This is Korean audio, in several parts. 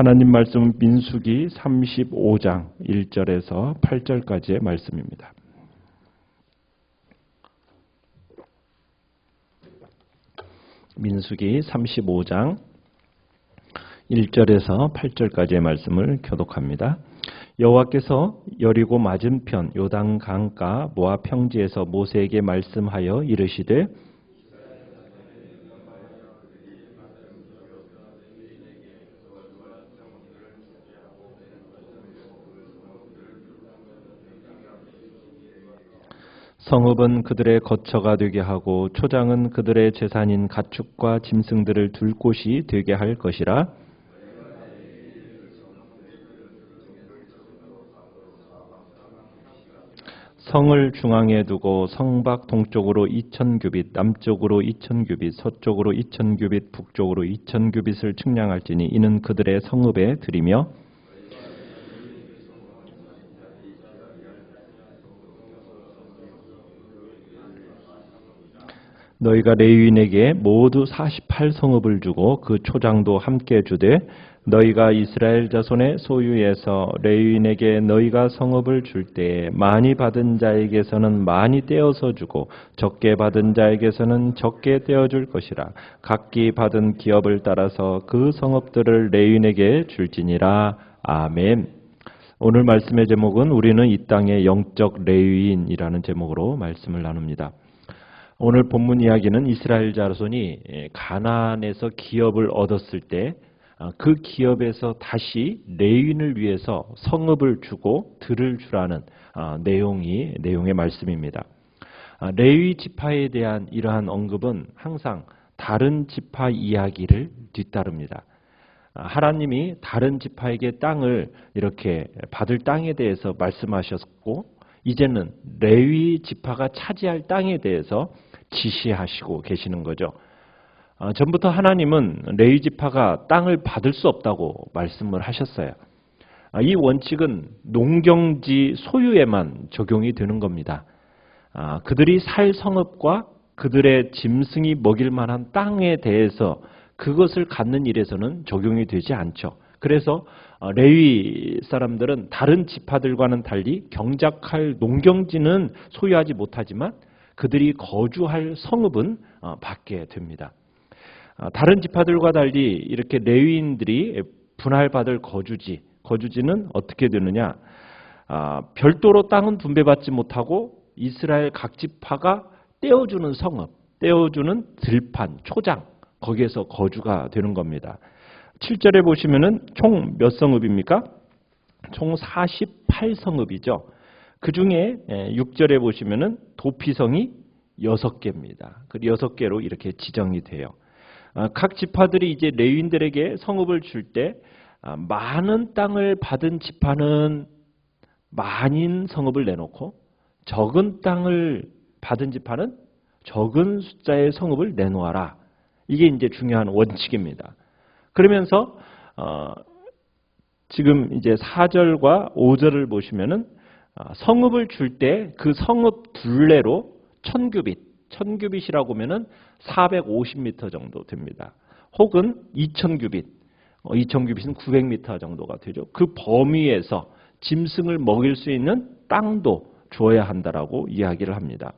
하나님 말씀은 민수기 35장 1절에서 8절까지의 말씀입니다. 민수기 35장 1절에서 8절까지의 말씀을 교독합니다. 여호와께서 여리고 맞은편 요단 강가 모압 평지에서 모세에게 말씀하여 이르시되 성읍은 그들의 거처가 되게 하고 초장은 그들의 재산인 가축과 짐승들을 둘 곳이 되게 할 것이라. 성을 중앙에 두고 성밖 동쪽으로 2000규빗, 남쪽으로 2000규빗, 서쪽으로 2000규빗, 북쪽으로 2000규빗을 측량할지니 이는 그들의 성읍에 들이며 너희가 레위인에게 모두 48성읍을 주고 그 초장도 함께 주되 너희가 이스라엘 자손의 소유에서 레위인에게 너희가 성읍을 줄 때에 많이 받은 자에게서는 많이 떼어서 주고 적게 받은 자에게서는 적게 떼어줄 것이라. 각기 받은 기업을 따라서 그 성읍들을 레위인에게 줄지니라. 아멘. 오늘 말씀의 제목은 우리는 이 땅의 영적 레위인이라는 제목으로 말씀을 나눕니다. 오늘 본문 이야기는 이스라엘 자손이 가나안에서 기업을 얻었을 때 그 기업에서 다시 레위인을 위해서 성읍을 주고 들을 주라는 내용의 말씀입니다. 레위 지파에 대한 이러한 언급은 항상 다른 지파 이야기를 뒤따릅니다. 하나님이 다른 지파에게 땅을 이렇게 받을 땅에 대해서 말씀하셨고 이제는 레위 지파가 차지할 땅에 대해서 지시하시고 계시는 거죠. 전부터 하나님은 레위 지파가 땅을 받을 수 없다고 말씀을 하셨어요. 이 원칙은 농경지 소유에만 적용이 되는 겁니다. 그들이 살 성읍과 그들의 짐승이 먹일 만한 땅에 대해서 그것을 갖는 일에서는 적용이 되지 않죠. 그래서 레위 사람들은 다른 지파들과는 달리 경작할 농경지는 소유하지 못하지만 그들이 거주할 성읍은 받게 됩니다. 다른 지파들과 달리 이렇게 레위인들이 분할받을 거주지는 어떻게 되느냐? 별도로 땅은 분배받지 못하고 이스라엘 각 지파가 떼어주는 성읍, 떼어주는 들판, 초장 거기에서 거주가 되는 겁니다. 7절에 보시면은 총 몇 성읍입니까? 총 48성읍이죠. 그 중에 6절에 보시면은 도피성이 6개입니다. 그 6개로 이렇게 지정이 돼요. 각 지파들이 이제 레위인들에게 성읍을 줄 때 많은 땅을 받은 지파는 많은 성읍을 내놓고 적은 땅을 받은 지파는 적은 숫자의 성읍을 내놓아라. 이게 이제 중요한 원칙입니다. 그러면서 지금 이제 4절과 5절을 보시면은 성읍을 줄 때 그 성읍 둘레로 1000규빗이라고 하면은 450m 정도 됩니다. 혹은 2000규빗, 2000규빗은 900m 정도가 되죠. 그 범위에서 짐승을 먹일 수 있는 땅도 줘야 한다라고 이야기를 합니다.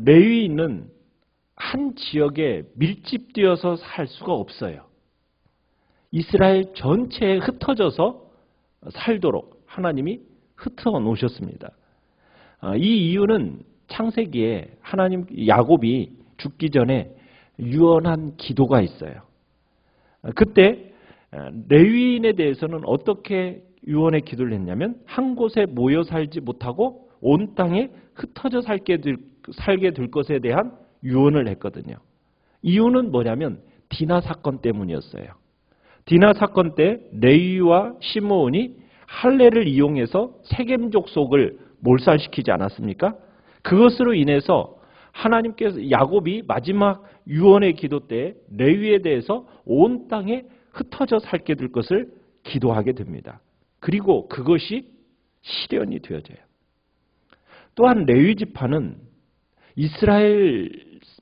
레위인은 한 지역에 밀집되어서 살 수가 없어요. 이스라엘 전체에 흩어져서 살도록 하나님이 흩어 놓으셨습니다. 이 이유는 창세기에 하나님 야곱이 죽기 전에 유언한 기도가 있어요. 그때 레위인에 대해서는 어떻게 유언의 기도를 했냐면 한 곳에 모여 살지 못하고 온 땅에 흩어져 살게 될 것에 대한 유언을 했거든요. 이유는 뭐냐면 디나 사건 때문이었어요. 디나 사건 때 레위와 시므온이 할례를 이용해서 세겜 족속을 몰살시키지 않았습니까? 그것으로 인해서 하나님께서 야곱이 마지막 유언의 기도 때 레위에 대해서 온 땅에 흩어져 살게 될 것을 기도하게 됩니다. 그리고 그것이 실현이 되어져요. 또한 레위 지파는 이스라엘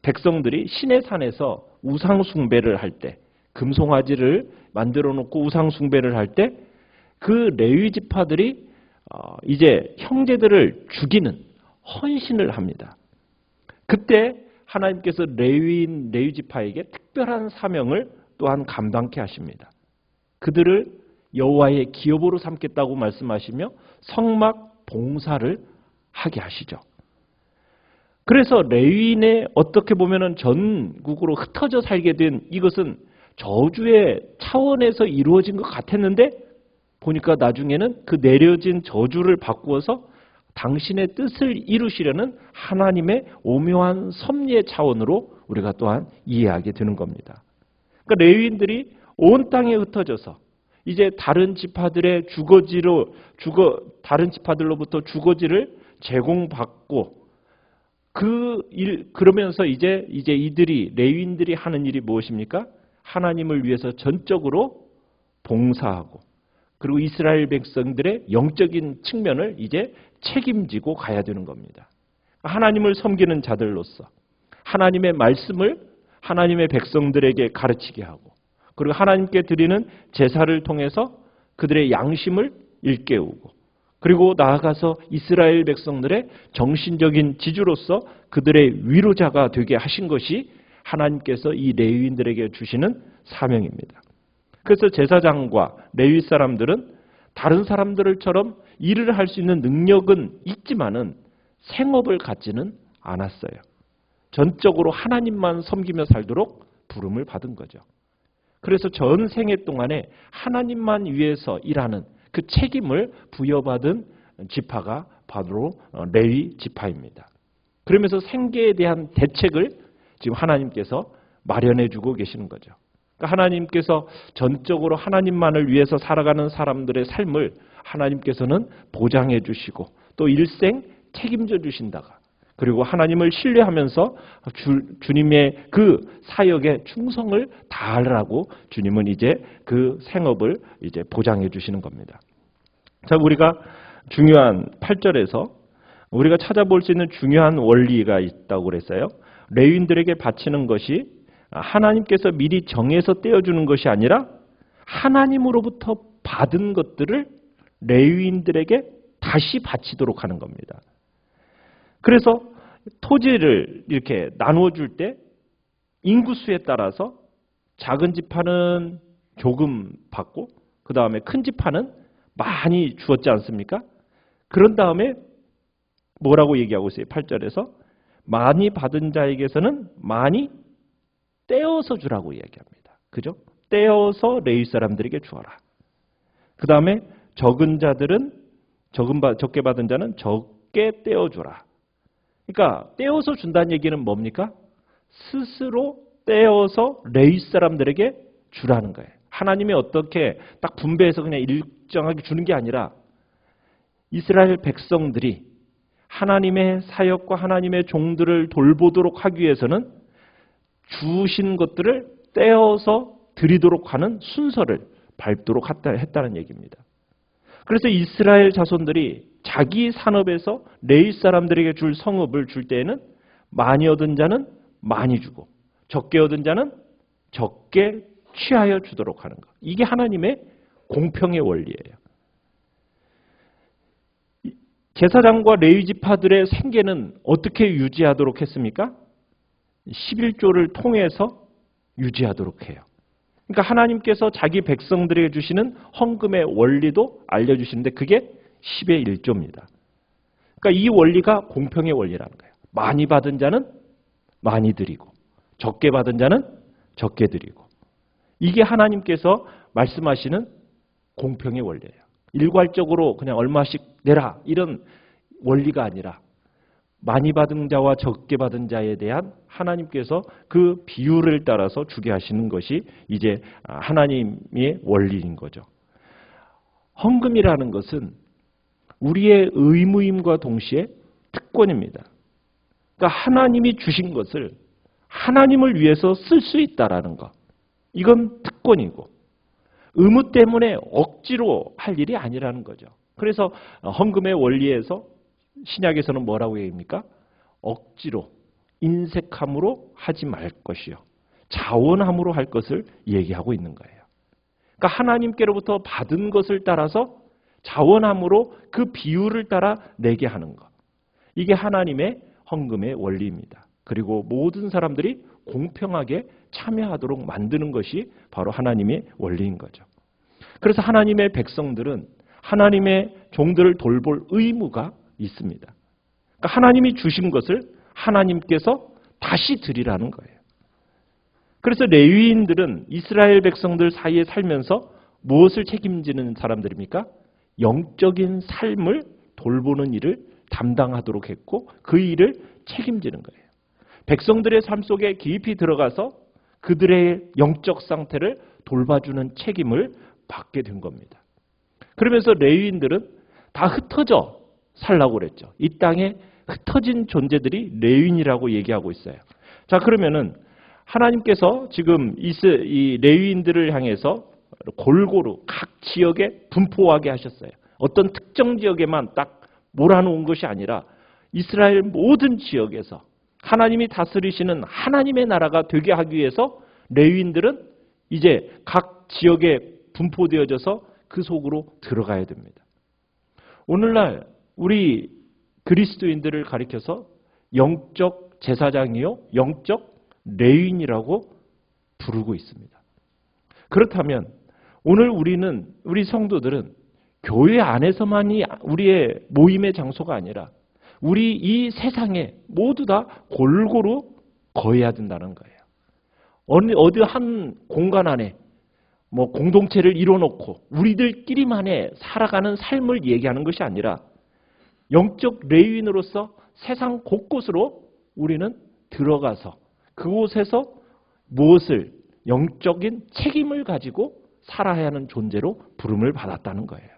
백성들이 시내산에서 우상 숭배를 할 때 금송아지를 만들어 놓고 우상 숭배를 할 때 그 레위 지파들이 이제 형제들을 죽이는 헌신을 합니다. 그때 하나님께서 레위 지파에게 특별한 사명을 또한 감당케 하십니다. 그들을 여호와의 기업으로 삼겠다고 말씀하시며 성막 봉사를 하게 하시죠. 그래서 레위인의 어떻게 보면은 전국으로 흩어져 살게 된 이것은 저주의 차원에서 이루어진 것 같았는데 보니까 나중에는 그 내려진 저주를 바꾸어서 당신의 뜻을 이루시려는 하나님의 오묘한 섭리의 차원으로 우리가 또한 이해하게 되는 겁니다. 그러니까 레위인들이 온 땅에 흩어져서 이제 다른 지파들로부터 주거지를 제공받고 그러면서 이제 레위인들이 하는 일이 무엇입니까? 하나님을 위해서 전적으로 봉사하고 그리고 이스라엘 백성들의 영적인 측면을 이제 책임지고 가야 되는 겁니다. 하나님을 섬기는 자들로서 하나님의 말씀을 하나님의 백성들에게 가르치게 하고 그리고 하나님께 드리는 제사를 통해서 그들의 양심을 일깨우고 그리고 나아가서 이스라엘 백성들의 정신적인 지주로서 그들의 위로자가 되게 하신 것이 하나님께서 이 레위인들에게 주시는 사명입니다. 그래서 제사장과 레위 사람들은 다른 사람들처럼 일을 할 수 있는 능력은 있지만은 생업을 갖지는 않았어요. 전적으로 하나님만 섬기며 살도록 부름을 받은 거죠. 그래서 전 생애 동안에 하나님만 위해서 일하는 그 책임을 부여받은 지파가 바로 레위 지파입니다. 그러면서 생계에 대한 대책을 지금 하나님께서 마련해 주고 계시는 거죠. 그러니까 하나님께서 전적으로 하나님만을 위해서 살아가는 사람들의 삶을 하나님께서는 보장해 주시고 또 일생 책임져 주신다가 그리고 하나님을 신뢰하면서 주님의 그 사역에 충성을 다하라고 주님은 이제 그 생업을 이제 보장해 주시는 겁니다. 자, 우리가 중요한 8절에서 우리가 찾아볼 수 있는 중요한 원리가 있다고 그랬어요. 레위인들에게 바치는 것이 하나님께서 미리 정해서 떼어주는 것이 아니라 하나님으로부터 받은 것들을 레위인들에게 다시 바치도록 하는 겁니다. 그래서 토지를 이렇게 나누어 줄 때 인구수에 따라서 작은 지파는 조금 받고 그 다음에 큰 지파는 많이 주었지 않습니까? 그런 다음에 뭐라고 얘기하고 있어요? 8절에서 많이 받은 자에게서는 많이 떼어서 주라고 이야기합니다. 그죠? 떼어서 레위 사람들에게 주어라. 그 다음에 적게 받은 자는 적게 떼어주라. 그러니까 떼어서 준다는 얘기는 뭡니까? 스스로 떼어서 레위 사람들에게 주라는 거예요. 하나님이 어떻게 딱 분배해서 그냥 일정하게 주는 게 아니라 이스라엘 백성들이 하나님의 사역과 하나님의 종들을 돌보도록 하기 위해서는 주신 것들을 떼어서 드리도록 하는 순서를 밟도록 했다는 얘기입니다. 그래서 이스라엘 자손들이 자기 산업에서 레위 사람들에게 줄 성읍을 줄 때에는 많이 얻은 자는 많이 주고 적게 얻은 자는 적게 취하여 주도록 하는 것. 이게 하나님의 공평의 원리예요. 제사장과 레위 지파들의 생계는 어떻게 유지하도록 했습니까? 11조를 통해서 유지하도록 해요. 그러니까 하나님께서 자기 백성들에게 주시는 헌금의 원리도 알려주시는데 그게 10의 1조입니다. 그러니까 이 원리가 공평의 원리라는 거예요. 많이 받은 자는 많이 드리고 적게 받은 자는 적게 드리고 이게 하나님께서 말씀하시는 공평의 원리예요. 일괄적으로 그냥 얼마씩 내라 이런 원리가 아니라 많이 받은 자와 적게 받은 자에 대한 하나님께서 그 비율을 따라서 주게 하시는 것이 이제 하나님의 원리인 거죠. 헌금이라는 것은 우리의 의무임과 동시에 특권입니다. 그러니까 하나님이 주신 것을 하나님을 위해서 쓸 수 있다라는 것. 이건 특권이고 의무 때문에 억지로 할 일이 아니라는 거죠. 그래서 헌금의 원리에서 신약에서는 뭐라고 얘기합니까? 억지로 인색함으로 하지 말 것이요. 자원함으로 할 것을 얘기하고 있는 거예요. 그러니까 하나님께로부터 받은 것을 따라서 자원함으로 그 비율을 따라 내게 하는 것. 이게 하나님의 헌금의 원리입니다. 그리고 모든 사람들이 공평하게 참여하도록 만드는 것이 바로 하나님의 원리인 거죠. 그래서 하나님의 백성들은 하나님의 종들을 돌볼 의무가 있습니다. 그러니까 하나님이 주신 것을 하나님께서 다시 드리라는 거예요. 그래서 레위인들은 이스라엘 백성들 사이에 살면서 무엇을 책임지는 사람들입니까? 영적인 삶을 돌보는 일을 담당하도록 했고 그 일을 책임지는 거예요. 백성들의 삶 속에 깊이 들어가서 그들의 영적 상태를 돌봐주는 책임을 받게 된 겁니다. 그러면서 레위인들은 다 흩어져 살라고 그랬죠. 이 땅에 흩어진 존재들이 레위인이라고 얘기하고 있어요. 자, 그러면은 하나님께서 지금 이 레위인들을 향해서 골고루 각 지역에 분포하게 하셨어요. 어떤 특정 지역에만 딱 몰아놓은 것이 아니라 이스라엘 모든 지역에서 하나님이 다스리시는 하나님의 나라가 되게 하기 위해서 레위인들은 이제 각 지역에 분포되어져서 그 속으로 들어가야 됩니다. 오늘날 우리 그리스도인들을 가리켜서 영적 제사장이요, 영적 레위인이라고 부르고 있습니다. 그렇다면 오늘 우리 성도들은 교회 안에서만이 우리의 모임의 장소가 아니라 우리 이 세상에 모두 다 골고루 거해야 된다는 거예요. 어디 한 공간 안에 공동체를 이뤄놓고 우리들끼리만의 살아가는 삶을 얘기하는 것이 아니라 영적 레위인으로서 세상 곳곳으로 우리는 들어가서 그곳에서 무엇을 영적인 책임을 가지고 살아야 하는 존재로 부름을 받았다는 거예요.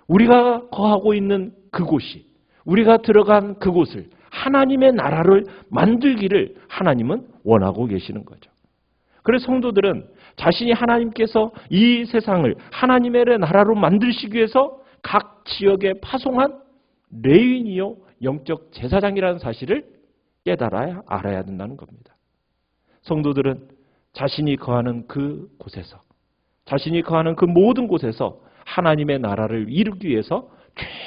우리가 거하고 있는 그곳이 우리가 들어간 그곳을 하나님의 나라를 만들기를 하나님은 원하고 계시는 거죠. 그래서 성도들은 자신이 하나님께서 이 세상을 하나님의 나라로 만드시기 위해서 각 지역에 파송한 레위인이요 영적 제사장이라는 사실을 깨달아야 알아야 된다는 겁니다. 성도들은 자신이 거하는 그 곳에서 자신이 거하는 그 모든 곳에서 하나님의 나라를 이루기 위해서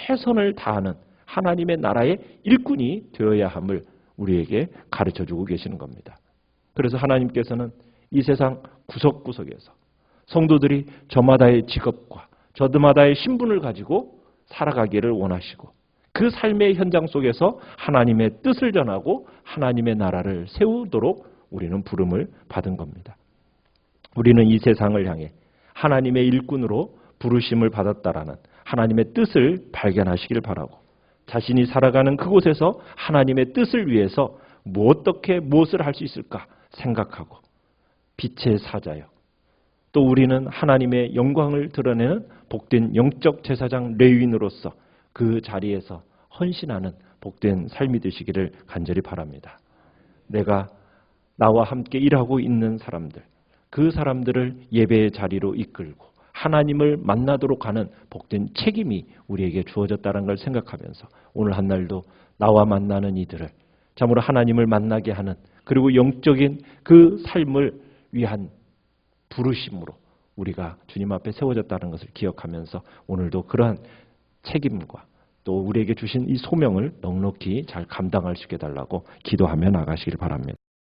최선을 다하는 하나님의 나라의 일꾼이 되어야 함을 우리에게 가르쳐주고 계시는 겁니다. 그래서 하나님께서는 이 세상 구석구석에서 성도들이 저마다의 직업과 저마다의 신분을 가지고 살아가기를 원하시고 그 삶의 현장 속에서 하나님의 뜻을 전하고 하나님의 나라를 세우도록 우리는 부름을 받은 겁니다. 우리는 이 세상을 향해 하나님의 일꾼으로 부르심을 받았다라는 하나님의 뜻을 발견하시길 바라고 자신이 살아가는 그곳에서 하나님의 뜻을 위해서 어떻게 무엇을 할 수 있을까 생각하고 빛의 사자요. 또 우리는 하나님의 영광을 드러내는 복된 영적 제사장 레위인으로서 그 자리에서 헌신하는 복된 삶이 되시기를 간절히 바랍니다. 내가 나와 함께 일하고 있는 사람들, 그 사람들을 예배의 자리로 이끌고 하나님을 만나도록 하는 복된 책임이 우리에게 주어졌다는 걸 생각하면서 오늘 한 날도 나와 만나는 이들을 참으로 하나님을 만나게 하는 그리고 영적인 그 삶을 위한 부르심으로 우리가 주님 앞에 세워졌다는 것을 기억하면서 오늘도 그러한 책임과 또 우리에게 주신 이 소명을 넉넉히 잘 감당할 수 있게 해달라고 기도하며 나가시길 바랍니다.